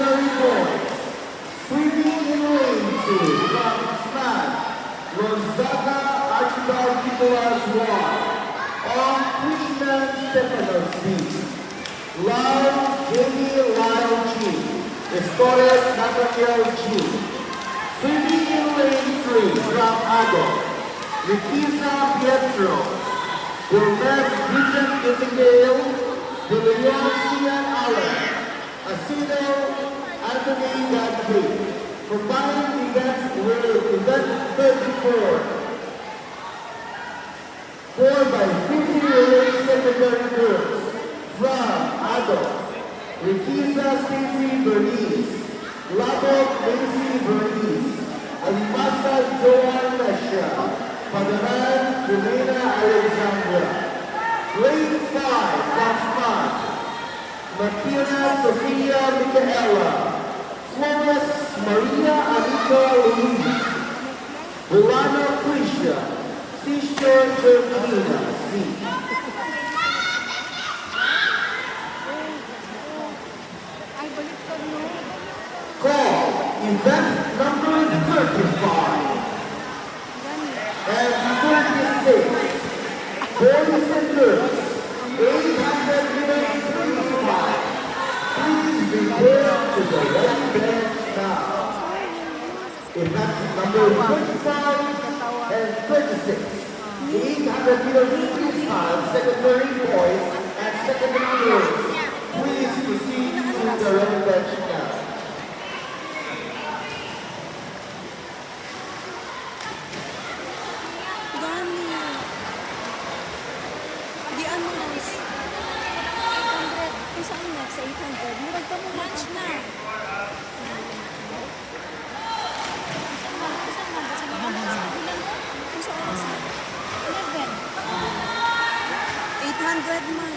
secondary points. Swimming in lane 2 from SMAT, Gonzaga Archibald Nicolas 1 on Krishnan Stefanos B. Lyle Jamie Lyle G. Estorres Nathaniel G. Swimming in lane 3 from Ado, Nikisa Pietro, Gomez Vincent Isingale, De Leon Cian Allen, Asido Anthony Godfrey. Combined events with event 34. 4 by 50 relay secondary girls from Ado, Rikiza Stacy Bernice, Labok Macy Bernice, Alipasa Joan Lesha, Padaran Jumena Alexandra. Grade 5 from SMAT, Martina Sofia Micaela, Flores Maria Anita Luis, Volano Prisha, Sister Georgina C. Call event number 35 and 36. Boys and girls, 800 meters freestyle. Please prepare to the red bench now. Event number 35 and 36. 800 meters freestyle, secondary boys and secondary girls. Please proceed to the red bench now. Diyan mo lang is 800. Kung saan na, sa 800. Murag pa mo lunch na. Saan ba? Saan ba? Sa mga oras? Ilan mo? Kung sa oras na? 11. 800 man.